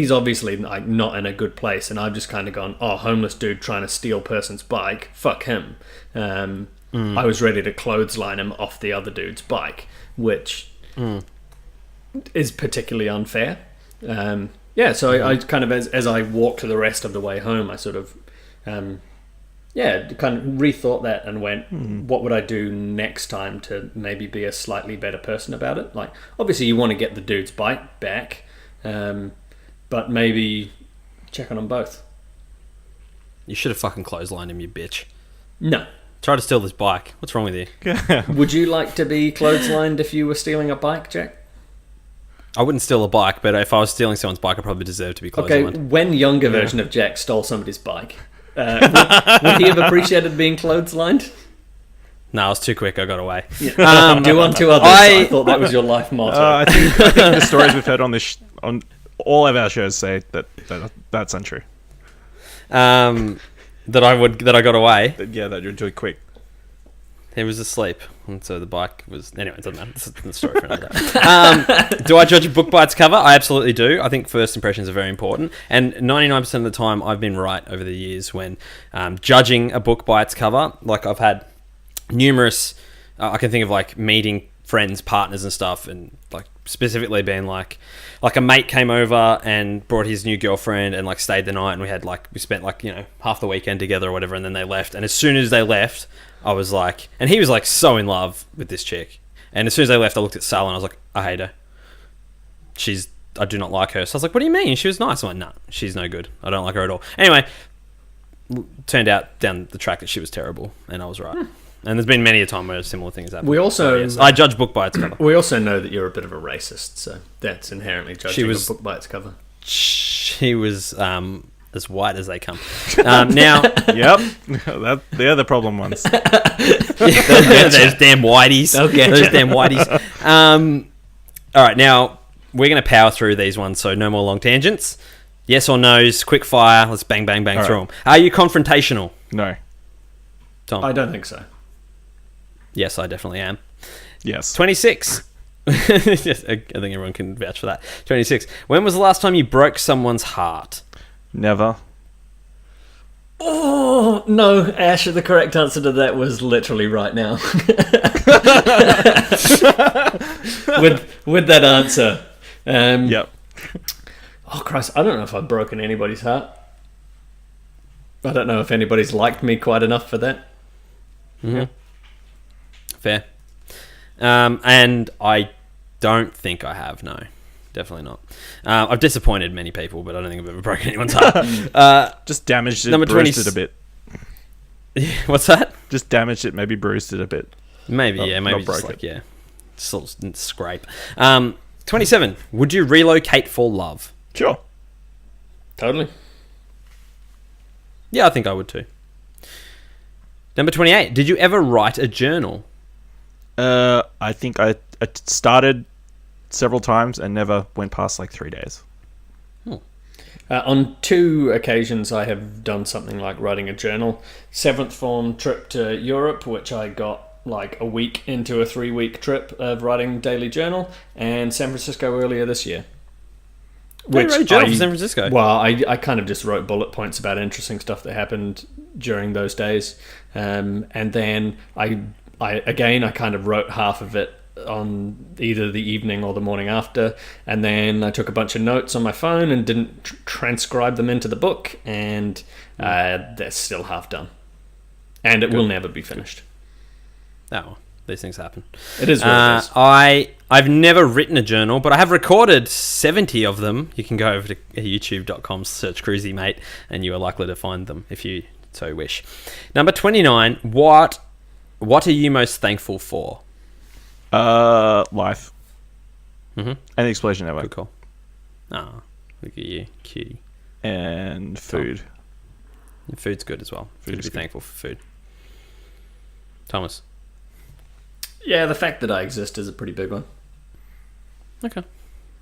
obviously not in a good place, and I've just kind of gone, oh, homeless dude trying to steal person's bike, fuck him. I was ready to clothesline him off the other dude's bike, which is particularly unfair. So I kind of, as I walked the rest of the way home, I sort of kind of rethought that and went, what would I do next time to maybe be a slightly better person about it? Obviously you want to get the dude's bike back, but maybe check on them both. You should have fucking clotheslined him, you bitch. No. Try to steal this bike. What's wrong with you? Would you like to be clotheslined if you were stealing a bike, Jack? I wouldn't steal a bike, but if I was stealing someone's bike, I probably deserve to be clotheslined. Okay, when younger version of Jack stole somebody's bike, would he have appreciated being clotheslined? No, I was too quick. I got away. Yeah. Do unto others. I thought that was your life motto. I think the stories we've heard on this on all of our shows say that's untrue. That I got away. Yeah, that you're too quick. He was asleep, and so the bike was... Anyway, it doesn't matter. It's the story for another day. Do I judge a book by its cover? I absolutely do. I think first impressions are very important. And 99% of the time, I've been right over the years when judging a book by its cover. I've had numerous... I can think of, meeting friends, partners and stuff, and, specifically being a mate came over and brought his new girlfriend and, stayed the night, and we had, we spent, half the weekend together or whatever, and then they left. And as soon as they left... I was and he was so in love with this chick. And as soon as they left, I looked at Sal and I was like, I hate her. I do not like her. So I was like, what do you mean? She was nice. I'm like, nah, she's no good. I don't like her at all. Anyway, turned out down the track that she was terrible, and I was right. And there's been many a time where similar things happen. We also, so, yes, I judge book by its cover. We also know that you're a bit of a racist, so that's inherently judging a book by its cover. She was as white as they come. Now, yep, they're the problem ones. Those damn whiteys. Those damn whiteys. All right, now we're going to power through these ones, so no more long tangents. Yes or no's, quick fire. Let's bang, bang, bang through them. Are you confrontational? No. Tom? I don't think so. Yes, I definitely am. Yes. 26. Yes, I think everyone can vouch for that. 26. When was the last time you broke someone's heart? Never. Oh, no, Ash, the correct answer to that was literally right now. with that answer. Yep. Oh, Christ, I don't know if I've broken anybody's heart. I don't know if anybody's liked me quite enough for that. Mm-hmm. Fair. And I don't think I have, no. Definitely not. I've disappointed many people, but I don't think I've ever broken anyone's heart. Just damaged it, Number bruised it a bit. What's that? Just damaged it, maybe bruised it a bit. Maybe, yeah. Maybe just just a little scrape. 27. Would you relocate for love? Sure. Totally. Yeah, I think I would too. Number 28. Did you ever write a journal? I think I started several times and never went past like 3 days. On 2 occasions, I have done something like writing a journal. 7th form trip to Europe, which I got like a week into a 3-week trip of writing daily journal, and San Francisco earlier this year. Which wrote a journal for San Francisco? Well, I kind of just wrote bullet points about interesting stuff that happened during those days, and then I kind of wrote half of it on either the evening or the morning after, and then I took a bunch of notes on my phone and didn't transcribe them into the book, and they're still half done, and it will never be finished. Oh, these things happen. It is what it is. I've never written a journal, but I have recorded 70 of them. You can go over to youtube.com, search Cruisy Mate, and you are likely to find them if you so wish. Number 29, what are you most thankful for? Life. Mm-hmm. And the Explosion Network. Good call. Oh, look at you, cutie. And food. Food's good as well. Good to be thankful for food. Thomas? Yeah, the fact that I exist is a pretty big one. Okay,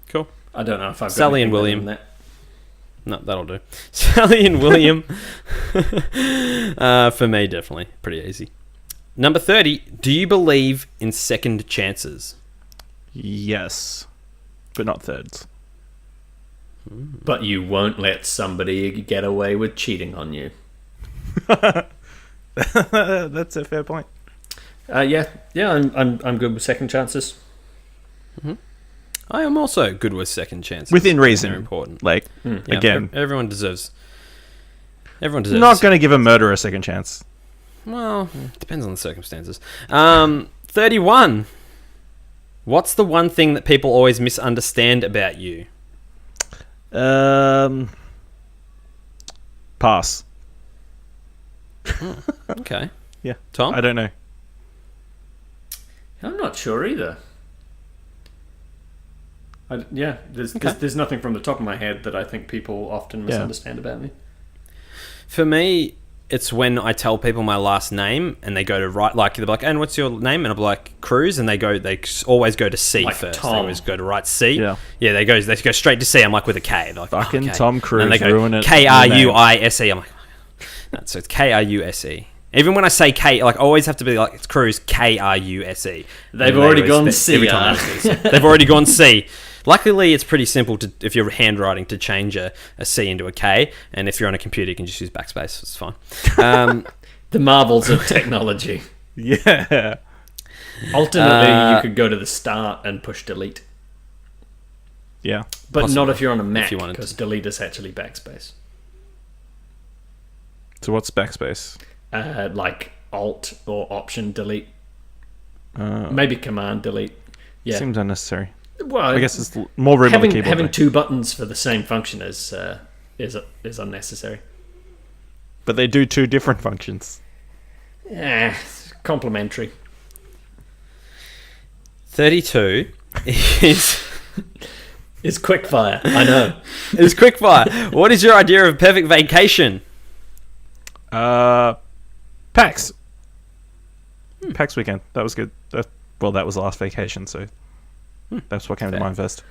cool. I don't know if I've got Sally and anything William. better than No, that'll do. Sally and William. For me, definitely. Pretty easy. Number 30. Do you believe in second chances? Yes. But not thirds. that. But you won't let somebody get away with cheating on you. That's a fair point. Yeah, I'm good with second chances. Mm-hmm. I am also good with second chances. Within reason. They're important. Like, again. Everyone deserves Not going to give a murderer a second chance. Well, depends on the circumstances. 31. What's the one thing that people always misunderstand about you? Pass. Okay. Yeah. Tom? I don't know. I'm not sure either. There's nothing from the top of my head that I think people often misunderstand about me. For me, it's when I tell people my last name and they go to write, like, they're like, and what's your name? And I'll be like, Cruz, and they always go to C like first. Tom. They always go to write C. Yeah. Yeah, they go straight to C. I'm like, with a K. They're like, Fucking okay. Tom Cruise, and they go, ruin it. K-R-U-I-S-E. I'm like, no, so it's K-R-U-S-E. Even when I say K, like, I always have to be like, it's Cruz, K-R-U-S-E. They've already gone C. Every time I ask these. They've already gone C. Luckily, it's pretty simple to, if you're handwriting, to change a C into a K. And if you're on a computer, you can just use backspace. It's fine. The marvels of technology. Yeah. Alternately, you could go to the start and push delete. Yeah. But Possibly, not if you're on a Mac, you wanted because delete is actually backspace. So what's backspace? Like Alt or Option delete. Maybe Command delete. Yeah. Seems unnecessary. Well, I guess it's more room on the keyboard. Having 2 buttons for the same function is unnecessary. But they do 2 different functions. Yeah, complementary. 32 is... It's quickfire. I know. It's quickfire. What is your idea of a perfect vacation? PAX. PAX weekend. That was good. That was the last vacation, so that's what came to mind first.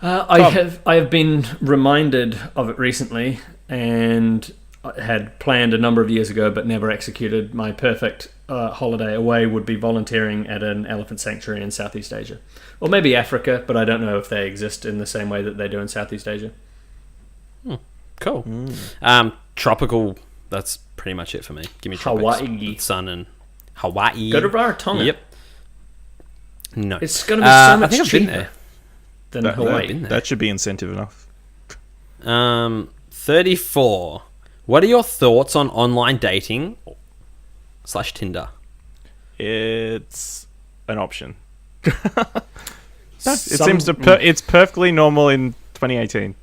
I have been reminded of it recently, and I had planned a number of years ago but never executed. My perfect holiday away would be volunteering at an elephant sanctuary in Southeast Asia. Or maybe Africa, but I don't know if they exist in the same way that they do in Southeast Asia. Cool. Tropical, that's pretty much it for me. Give me tropics, Hawaii. sun and Hawaii. Go to Rarotonga. Yep. No. It's going to be so much I think I've been cheaper there. than Hawaii. That should be incentive enough. 34. What are your thoughts on online dating / Tinder? It's an option. It's perfectly normal in 2018.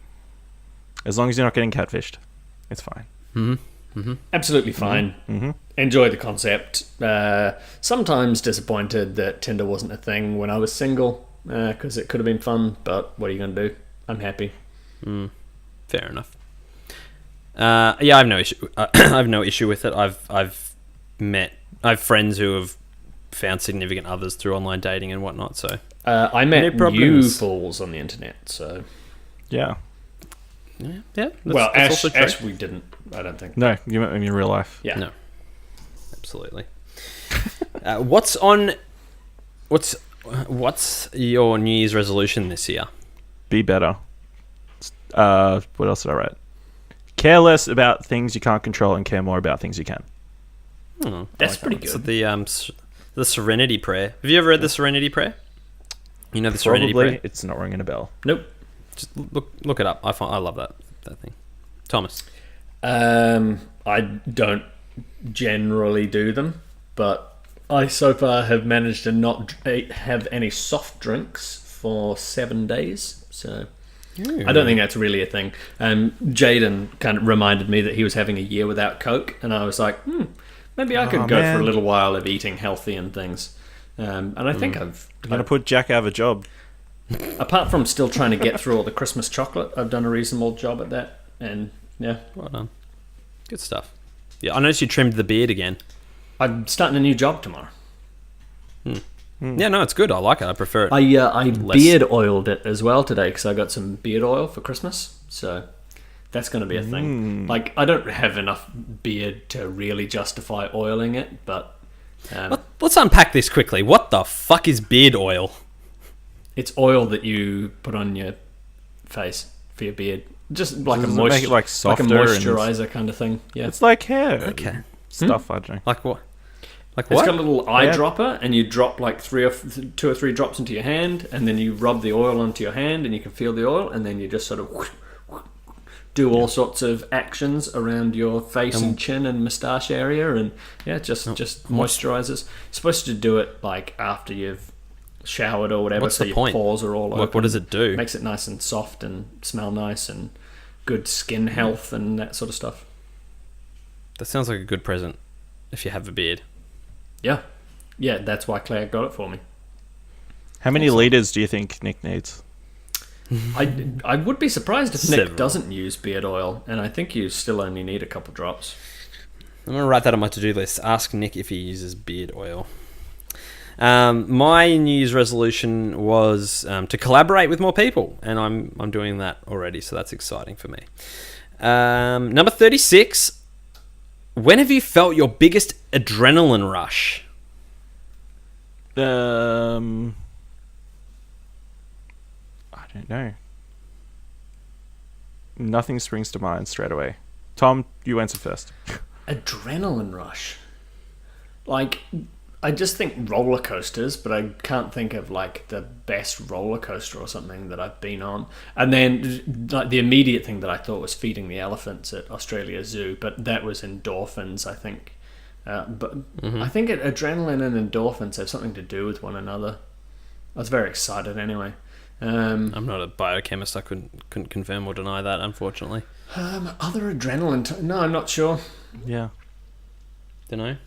As long as you're not getting catfished, it's fine. Absolutely fine. Enjoy the concept. Sometimes disappointed that Tinder wasn't a thing when I was single, because it could have been fun, but what are you going to do? I'm happy. Fair enough. Yeah, I have no issue. I have no issue with it. I have friends who have found significant others through online dating and whatnot. So I met No problems. you fools on the internet, so... Yeah. yeah. well, that's also true. Ash, we didn't, I don't think. No, you met me in real life. Yeah. No, absolutely. What's your New Year's resolution this year? Be better. What else did I write? Care less about things you can't control and care more about things you can. Oh, That's pretty so good. the Serenity Prayer. Have you ever read the Serenity Prayer? You know the Serenity Probably Prayer? it's not ringing a bell. Nope. Just look it up. I love that thing. Thomas. I don't generally do them, but I so far have managed to not have any soft drinks for 7 days, so I don't think that's really a thing. Jaden kind of reminded me that he was having a year without Coke, and I was like, maybe I could go for a little while of eating healthy and things. And I think You're going to put Jack out of a job. apart from still trying to get through all the Christmas chocolate, I've done a reasonable job at that, and yeah. Well done. Good stuff. Yeah, I noticed you trimmed the beard again. I'm starting a new job tomorrow. Yeah, no, it's good. I like it. I prefer it. I beard oiled it as well today because I got some beard oil for Christmas, so that's going to be a thing. Like, I don't have enough beard to really justify oiling it, but Let's unpack this quickly. What the fuck is beard oil? it's oil that you put on your face for your beard, just like a Does it make it, like, like a softer and- moisturizer kind of thing. Yeah, It's like hair. Okay. Stuff, I don't know. Like what? Like it's what? got a little eyedropper, and you drop like 2 or 3 drops into your hand, and then you rub the oil onto your hand, and you can feel the oil, and then you just sort of do all sorts of actions around your face and chin and moustache area, and yeah, just moisturizes. You're supposed to do it like after you've showered or whatever, What's so the your point? pores are all open. What does it do? Makes it nice and soft and smell nice and good skin health and that sort of stuff. That sounds like a good present if you have a beard. Yeah, that's why Claire got it for me. How many liters do you think Nick needs? I would be surprised if Nick Several. doesn't use beard oil, and I think you still only need a couple drops. I'm going to write that on my to-do list. Ask Nick if he uses beard oil. My New Year's resolution was to collaborate with more people, and I'm doing that already, so that's exciting for me. Number 36. When have you felt your biggest adrenaline rush? I don't know. Nothing springs to mind straight away. Tom, you answer first. Adrenaline rush. Like, I just think roller coasters, but I can't think of like the best roller coaster or something that I've been on. And then like the immediate thing that I thought was feeding the elephants at Australia Zoo, but that was endorphins, I think. But I think adrenaline and endorphins have something to do with one another. I was very excited anyway. I'm not a biochemist. I couldn't confirm or deny that, unfortunately. Other adrenaline... no, I'm not sure. Yeah. Don't know.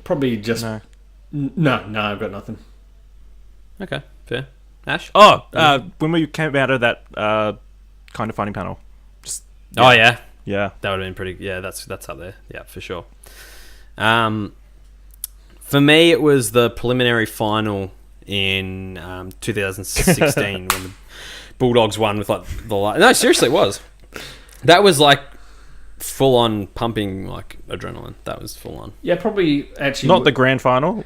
Probably just... No. No, I've got nothing. Okay, fair. Ash? When we came out of that kind of funny panel. Just Oh, yeah. yeah. That would have been pretty... Yeah, that's up there. Yeah, for sure. For me, it was the preliminary final in 2016 when the Bulldogs won with like the... No, seriously, it was. That was like full-on pumping like adrenaline. That was full-on. Yeah, probably actually... Not the grand final.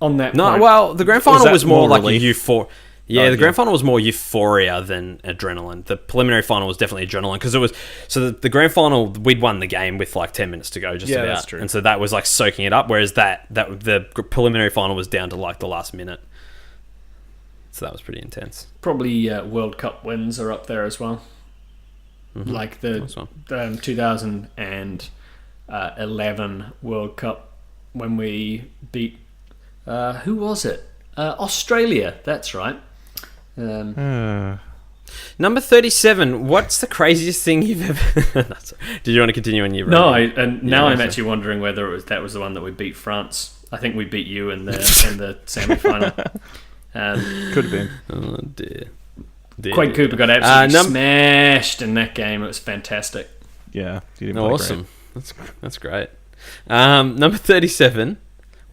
On that No, point, well, the grand final that was more more like relief? a euphoria. Yeah, Oh, the grand yeah. final was more euphoria than adrenaline. The preliminary final was definitely adrenaline because it was... So the grand final, we'd won the game with like 10 minutes to go just Yeah, about. that's true. And so that was like soaking it up, whereas the preliminary final was down to like the last minute. So that was pretty intense. probably World Cup wins are up there as well. Like the Nice one. 2011 World Cup when we beat... who was it? Australia, that's right. Number 37. What's the craziest thing you've ever... No, sorry. Did you want to continue on your... No, rating? now Yeah, I'm so- actually wondering whether that was the one that we beat France. I think we beat you in the semi-final. Could have been. Oh, dear. Quade Cooper got absolutely num- smashed in that game. It was fantastic. Yeah. You didn't play Awesome. That's great. Number 37.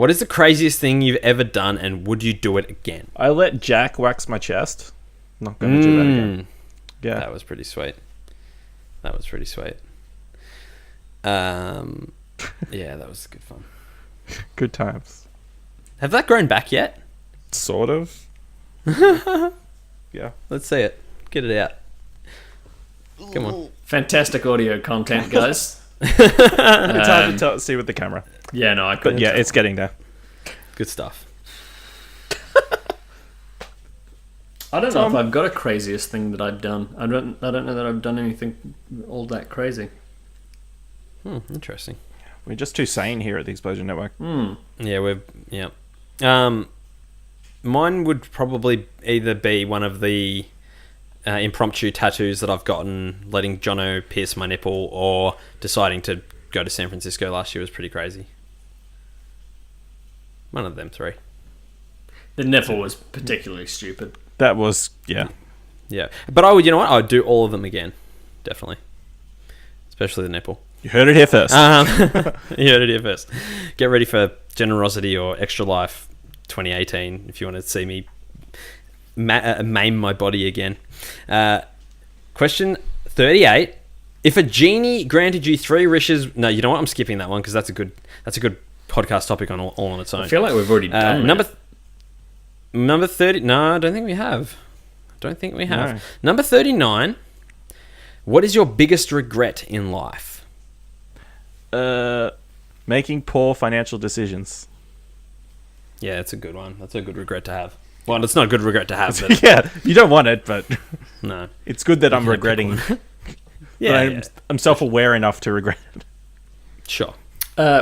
What is the craziest thing you've ever done, and would you do it again? I let Jack wax my chest. Not going to do that again. Yeah. That was pretty sweet. Yeah, that was good fun. Good times. Have that grown back yet? Sort of. Yeah. Let's see it. Get it out. Come on. Fantastic audio content, guys. It's hard to see with the camera. Yeah, no, I couldn't. But yeah, tell. it's getting there. Good stuff. I don't know if I've got a craziest thing that I've done. I don't know that I've done anything all that crazy. Interesting. We're just too sane here at the Explosion Network. Yeah. Mine would probably either be one of the impromptu tattoos that I've gotten, letting Jono pierce my nipple, or deciding to go to San Francisco last year was pretty crazy. One of them three. The nipple was particularly stupid. That was, yeah. Yeah. But I would, you know what? I would do all of them again. Definitely. Especially the nipple. You heard it here first. You heard it here first. Get ready for Generosity or Extra Life 2018 if you want to see me maim my body again. Question 38. If a genie granted you 3 wishes... No, you know what? I'm skipping that one because that's a good podcast topic all on its own. I feel like we've already done Number 30... No, I don't think we have. No. Number 39. What is your biggest regret in life? Making poor financial decisions. Yeah, that's a good one. That's a good regret to have. Well, it's not a good regret to have, but... Yeah, you don't want it, but No. it's good that I'm regretting. Yeah, I'm self-aware enough to regret it. Sure.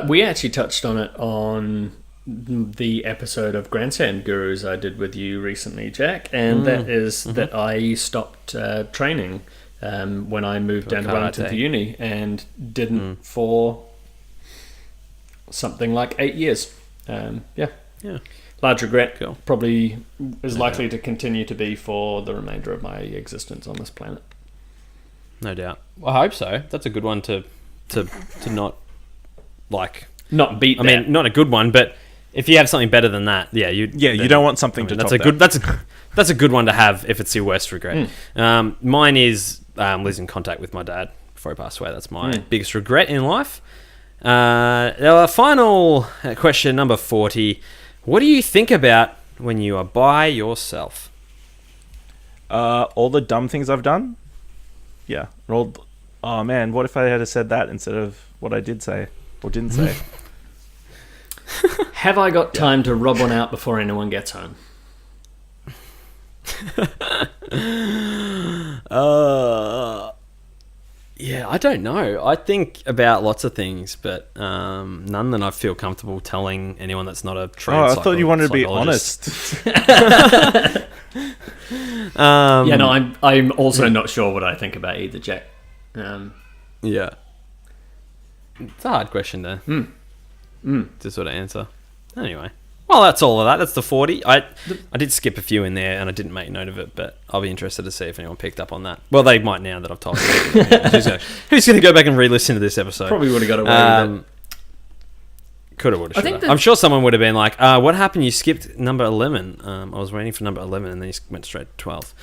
We actually touched on it on the episode of Grandstand Gurus I did with you recently, Jack, and that is that I stopped training when I moved down to Wellington for uni and didn't for something like 8 years. Yeah. Large regret. Cool. Probably is likely to continue to be for the remainder of my existence on this planet. No doubt. Well, I hope so. That's a good one to not like. Not beat. I mean, not a good one, but if you have something better than that, you don't want something to that's top a good that's a good one to have if it's your worst regret. Mine is losing contact with my dad before he passed away. That's my biggest regret in life. Our final question, number 40. What do you think about when you are by yourself? All the dumb things I've done. Yeah. Oh man, what if I had said that instead of what I did say or didn't say? Have I got time to rub one out before anyone gets home? Yeah, I don't know. I think about lots of things, but none that I feel comfortable telling anyone that's not a trained I thought you wanted to be psychologist. honest. Yeah, no, I'm also not sure what I think about either, Jack. Yeah. It's a hard question to sort of answer. Anyway. Well, that's all of that. That's the 40. I did skip a few in there, and I didn't make note of it, but I'll be interested to see if anyone picked up on that. Well, they might now that I've told them. Who's going to go back and re-listen to this episode? Probably would have got away with it. Could have, would have, I think I'm sure someone would have been like, what happened? You skipped number 11. I was waiting for number 11, and then you went straight to 12.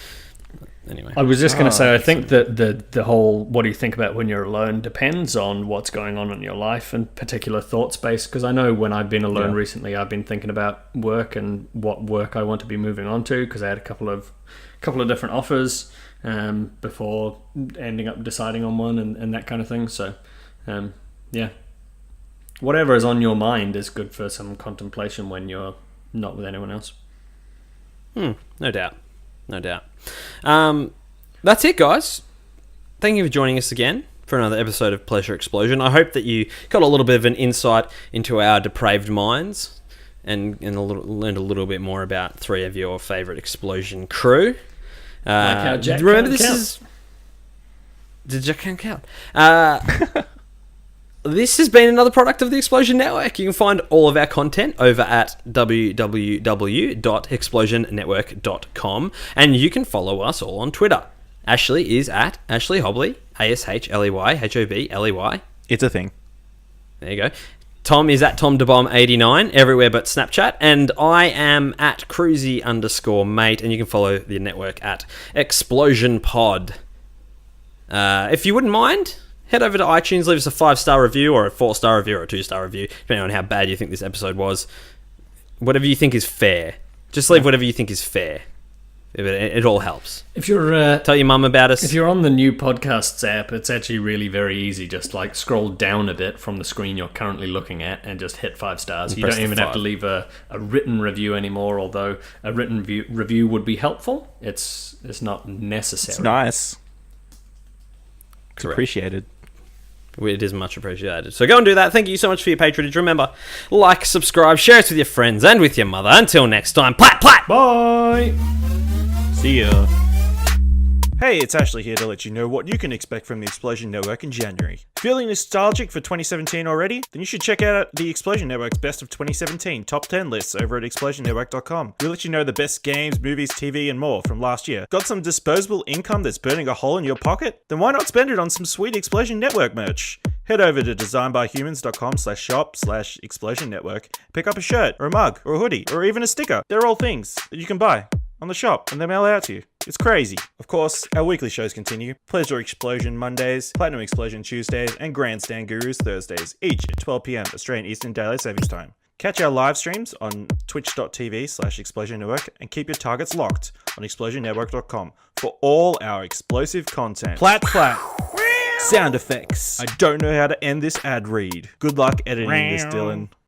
Anyway. I was just going to say, I think that the whole what do you think about when you're alone depends on what's going on in your life and particular thought space. Because I know when I've been alone recently, I've been thinking about work and what work I want to be moving on to. Because I had a couple of different offers before ending up deciding on one and that kind of thing. So, yeah, whatever is on your mind is good for some contemplation when you're not with anyone else. No doubt. That's it, guys. Thank you for joining us again for another episode of Pleasure Explosion. I hope that you got a little bit of an insight into our depraved minds and learned a little bit more about 3 of your favourite explosion crew. Like how Jack remember, can't this count. is... Did Jack can't count? This has been another product of the Explosion Network. You can find all of our content over at www.explosionnetwork.com, and you can follow us all on Twitter. Ashley is at Ashley Hobley, ASHLEYHOBLEY. It's a thing. There you go. Tom is at TomDeBomb89 everywhere but Snapchat, and I am at Cruisy_mate, and you can follow the network at Explosion Pod. If you wouldn't mind, head over to iTunes, leave us a 5-star review or a 4-star review or a 2-star review, depending on how bad you think this episode was. Whatever you think is fair. Just leave whatever you think is fair. It all helps. If you're Tell your mum about us. if you're on the new podcasts app, it's actually really very easy. Just like scroll down a bit from the screen you're currently looking at and just hit 5 stars. And You press don't even the have to 5. leave a written review anymore, although a written review would be helpful. It's not necessary. It's nice. It's Correct. appreciated. It is much appreciated. So go and do that. Thank you so much for your patronage. Remember, like, subscribe, share us with your friends and with your mother. Until next time, plat, plat! Bye! See ya. Hey, it's Ashley here to let you know what you can expect from the Explosion Network in January. Feeling nostalgic for 2017 already? Then you should check out the Explosion Network's Best of 2017 Top 10 lists over at explosionnetwork.com. We'll let you know the best games, movies, TV, and more from last year. Got some disposable income that's burning a hole in your pocket? Then why not spend it on some sweet Explosion Network merch? Head over to designbyhumans.com/shop/Explosion Network. Pick up a shirt, or a mug, or a hoodie, or even a sticker. They're all things that you can buy on the shop and they mail out to you. It's crazy. Of course, our weekly shows continue. Pleasure Explosion Mondays, Platinum Explosion Tuesdays, and Grandstand Gurus Thursdays, each at 12 p.m. Australian Eastern Daylight Savings Time. Catch our live streams on twitch.tv/Explosion Network and keep your targets locked on explosionnetwork.com for all our explosive content. Plat plat. Sound effects. I don't know how to end this ad read. Good luck editing this, Dylan.